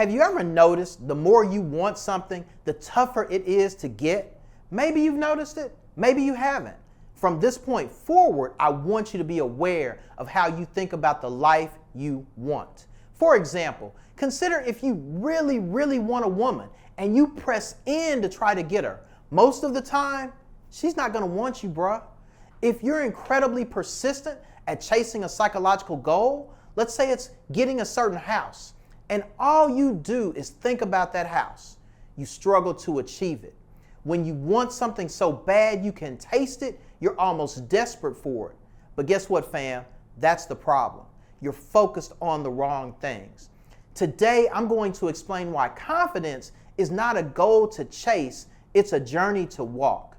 Have you ever noticed the more you want something, the tougher it is to get? Maybe you've noticed it, maybe you haven't. From this point forward, I want you to be aware of how you think about the life you want. For example, consider if you really, really want a woman and you press in to try to get her. Most of the time, she's not going to want you, bruh. If you're incredibly persistent at chasing a psychological goal, let's say it's getting a certain house, and all you do is think about that house, you struggle to achieve it. When you want something so bad you can taste it, you're almost desperate for it. But guess what, fam? That's the problem. You're focused on the wrong things. Today, I'm going to explain why confidence is not a goal to chase, it's a journey to walk.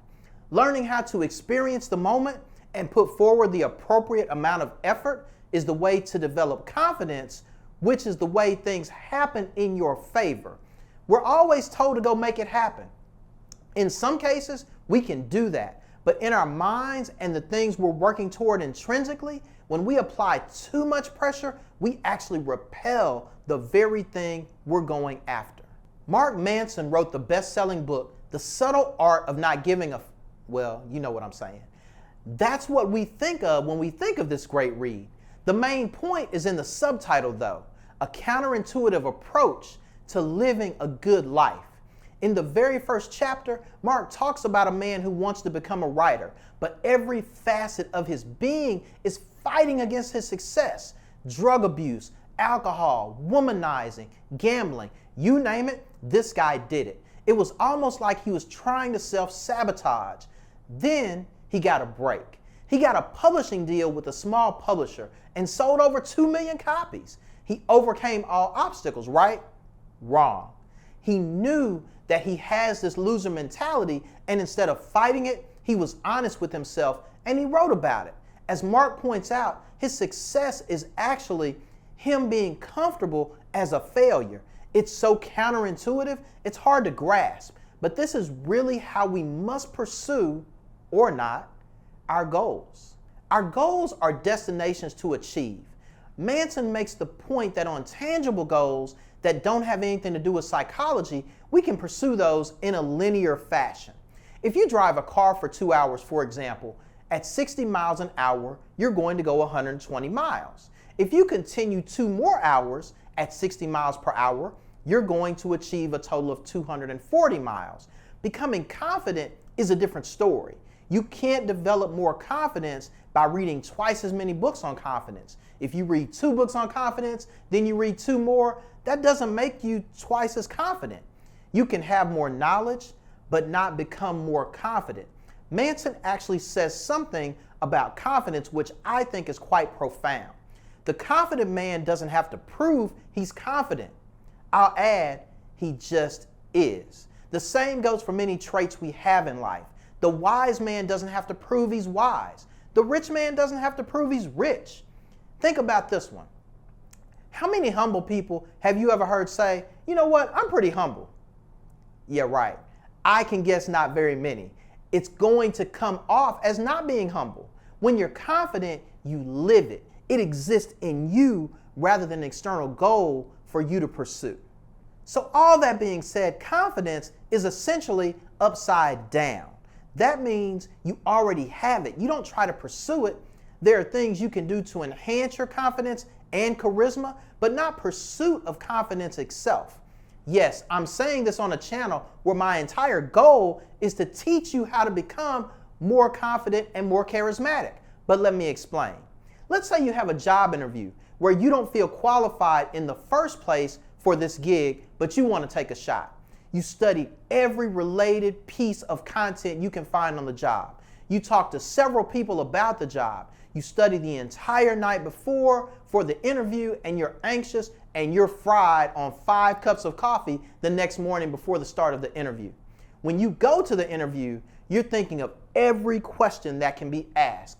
Learning how to experience the moment and put forward the appropriate amount of effort is the way to develop confidence, which is the way things happen in your favor. We're always told to go make it happen. In some cases, we can do that. But in our minds and the things we're working toward intrinsically, when we apply too much pressure, we actually repel the very thing we're going after. Mark Manson wrote the best-selling book, The Subtle Art of Not Giving a Well, you know what I'm saying. That's what we think of when we think of this great read. The main point is in the subtitle, though, a counterintuitive approach to living a good life. In the very first chapter, Mark talks about a man who wants to become a writer, but every facet of his being is fighting against his success. Drug abuse, alcohol, womanizing, gambling, you name it, this guy did it. It was almost like he was trying to self-sabotage. Then he got a break. He got a publishing deal with a small publisher and sold over 2 million copies. He overcame all obstacles, right? Wrong. He knew that he has this loser mentality, and instead of fighting it, he was honest with himself and he wrote about it. As Mark points out, his success is actually him being comfortable as a failure. It's so counterintuitive, it's hard to grasp, but this is really how we must pursue, or not, our goals. Our goals are destinations to achieve. Manson makes the point that on tangible goals that don't have anything to do with psychology, we can pursue those in a linear fashion. If you drive a car for 2 hours, for example, at 60 miles an hour, you're going to go 120 miles. If you continue 2 more hours at 60 miles per hour, you're going to achieve a total of 240 miles. Becoming confident is a different story. You can't develop more confidence by reading twice as many books on confidence. If you read 2 books on confidence, then you read 2 more, that doesn't make you twice as confident. You can have more knowledge, but not become more confident. Manson actually says something about confidence which I think is quite profound. The confident man doesn't have to prove he's confident. I'll add, he just is. The same goes for many traits we have in life. The wise man doesn't have to prove he's wise. The rich man doesn't have to prove he's rich. Think about this one. How many humble people have you ever heard say, you know what, I'm pretty humble? Yeah, right. I can guess not very many. It's going to come off as not being humble. When you're confident, you live it. It exists in you rather than an external goal for you to pursue. So all that being said, confidence is essentially upside down. That means you already have it. You don't try to pursue it. There are things you can do to enhance your confidence and charisma, but not pursuit of confidence itself. Yes, I'm saying this on a channel where my entire goal is to teach you how to become more confident and more charismatic. But let me explain. Let's say you have a job interview where you don't feel qualified in the first place for this gig, but you want to take a shot. You studied every related piece of content you can find on the job. You talked to several people about the job. You studied the entire night before for the interview, and you're anxious and you're fried on 5 cups of coffee the next morning before the start of the interview. When you go to the interview, you're thinking of every question that can be asked.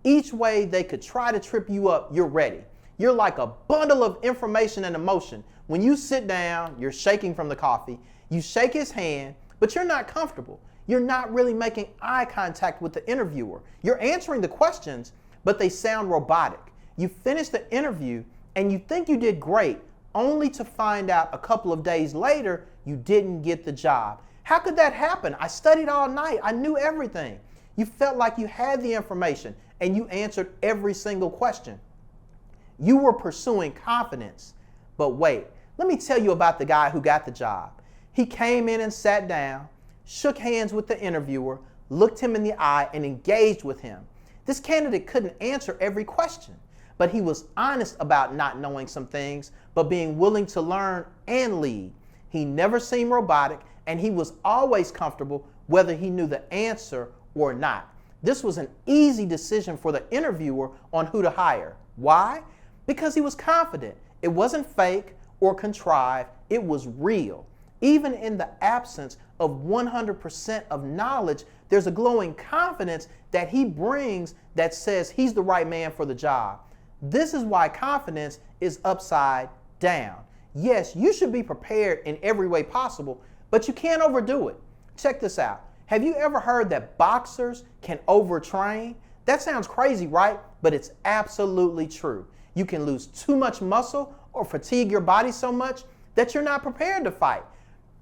Each way they could try to trip you up, you're ready. You're like a bundle of information and emotion. When you sit down, you're shaking from the coffee. You shake his hand, but you're not comfortable. You're not really making eye contact with the interviewer. You're answering the questions, but they sound robotic. You finish the interview and you think you did great, only to find out a couple of days later you didn't get the job. How could that happen? I studied all night. I knew everything. You felt like you had the information and you answered every single question. You were pursuing confidence. But wait, let me tell you about the guy who got the job. He came in and sat down, shook hands with the interviewer, looked him in the eye, and engaged with him. This candidate couldn't answer every question, but he was honest about not knowing some things, but being willing to learn and lead. He never seemed robotic, and he was always comfortable whether he knew the answer or not. This was an easy decision for the interviewer on who to hire. Why? Because he was confident. It wasn't fake or contrived, it was real. Even in the absence of 100% of knowledge, there's a glowing confidence that he brings that says he's the right man for the job. This is why confidence is upside down. Yes, you should be prepared in every way possible, but you can't overdo it. Check this out. Have you ever heard that boxers can overtrain? That sounds crazy, right? But it's absolutely true. You can lose too much muscle or fatigue your body so much that you're not prepared to fight,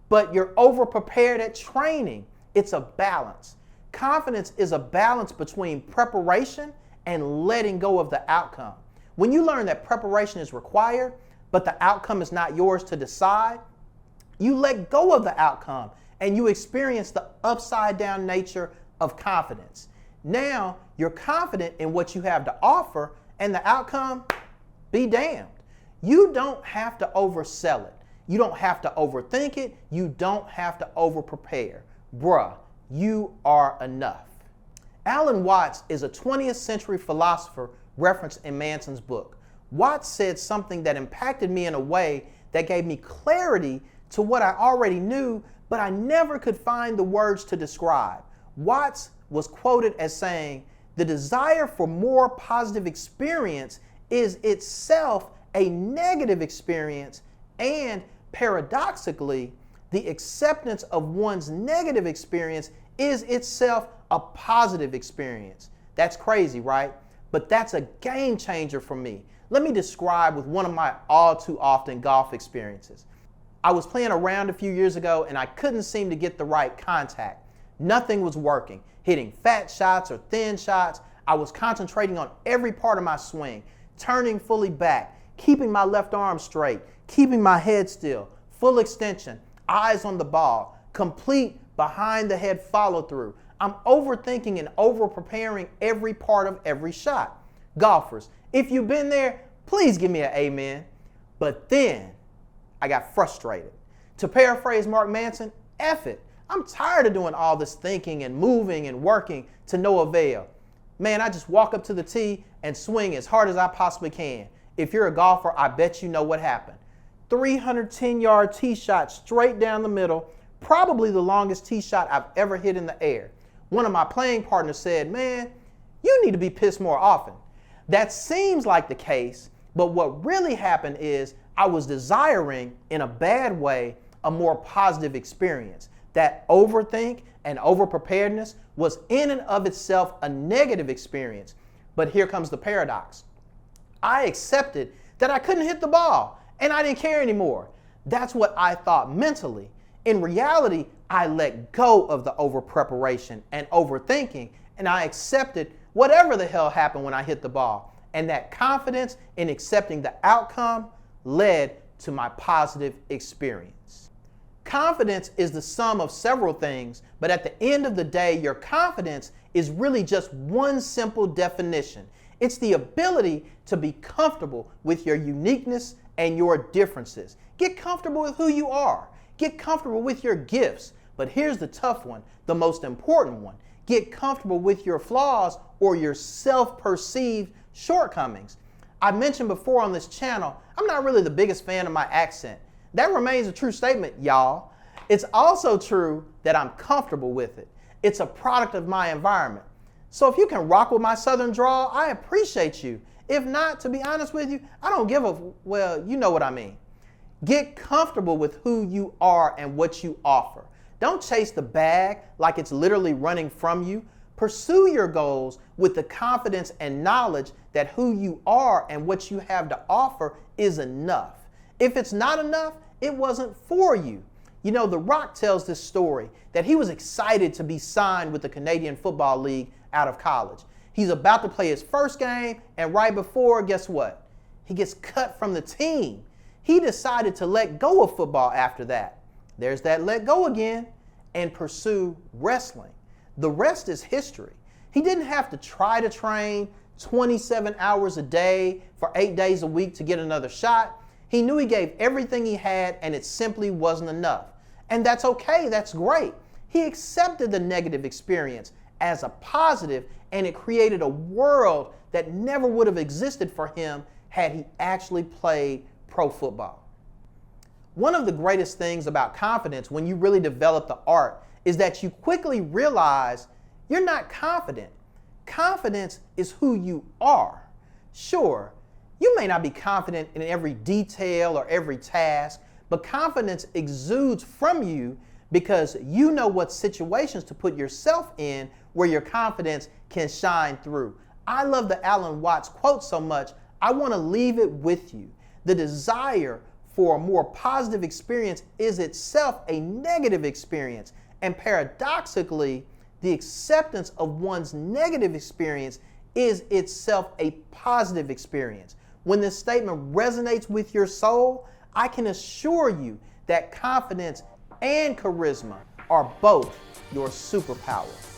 but you're over-prepared at training. It's a balance. Confidence is a balance between preparation and letting go of the outcome. When you learn that preparation is required, but the outcome is not yours to decide, you let go of the outcome and you experience the upside down nature of confidence. Now you're confident in what you have to offer, and the outcome, be damned. You don't have to oversell it. You don't have to overthink it. You don't have to overprepare. Bruh, you are enough. Alan Watts is a 20th century philosopher referenced in Manson's book. Watts said something that impacted me in a way that gave me clarity to what I already knew, but I never could find the words to describe. Watts was quoted as saying, "The desire for more positive experience is itself a negative experience, and paradoxically, the acceptance of one's negative experience is itself a positive experience." That's crazy, right? But that's a game changer for me. Let me describe with one of my all too often golf experiences. I was playing a round a few years ago and I couldn't seem to get the right contact. Nothing was working. Hitting fat shots or thin shots. I was concentrating on every part of my swing, turning fully back, keeping my left arm straight, keeping my head still, full extension, eyes on the ball, complete behind the head follow through. I'm overthinking and over preparing every part of every shot. Golfers, if you've been there, please give me an amen. But then I got frustrated. To paraphrase Mark Manson, F it. I'm tired of doing all this thinking and moving and working to no avail. Man, I just walk up to the tee and swing as hard as I possibly can. If you're a golfer, I bet you know what happened. 310-yard tee shot straight down the middle, probably the longest tee shot I've ever hit in the air. One of my playing partners said, "Man, you need to be pissed more often." That seems like the case, but what really happened is I was desiring, in a bad way, a more positive experience. That overthink and overpreparedness was in and of itself a negative experience. But here comes the paradox. I accepted that I couldn't hit the ball and I didn't care anymore. That's what I thought mentally. In reality, I let go of the over-preparation and overthinking, and I accepted whatever the hell happened when I hit the ball. And that confidence in accepting the outcome led to my positive experience. Confidence is the sum of several things, but at the end of the day, your confidence is really just one simple definition. It's the ability to be comfortable with your uniqueness and your differences. Get comfortable with who you are. Get comfortable with your gifts. But here's the tough one, the most important one. Get comfortable with your flaws or your self-perceived shortcomings. I mentioned before on this channel, I'm not really the biggest fan of my accent. That remains a true statement, y'all. It's also true that I'm comfortable with it. It's a product of my environment. So if you can rock with my southern drawl, I appreciate you. If not, to be honest with you, I don't give a, well, you know what I mean. Get comfortable with who you are and what you offer. Don't chase the bag like it's literally running from you. Pursue your goals with the confidence and knowledge that who you are and what you have to offer is enough. If it's not enough, it wasn't for you. You know, The Rock tells this story that he was excited to be signed with the Canadian Football League out of college. He's about to play his first game, and right before, guess what? He gets cut from the team. He decided to let go of football after that. There's that let go again, and pursue wrestling. The rest is history. He didn't have to try to train 27 hours a day for 8 days a week to get another shot. He knew he gave everything he had, and it simply wasn't enough. And that's okay, that's great. He accepted the negative experience as a positive, and it created a world that never would have existed for him had he actually played pro football. One of the greatest things about confidence when you really develop the art is that you quickly realize you're not confident. Confidence is who you are. Sure, you may not be confident in every detail or every task, but confidence exudes from you because you know what situations to put yourself in where your confidence can shine through. I love the Alan Watts quote so much, I want to leave it with you. The desire for a more positive experience is itself a negative experience. And paradoxically, the acceptance of one's negative experience is itself a positive experience. When this statement resonates with your soul, I can assure you that confidence and charisma are both your superpowers.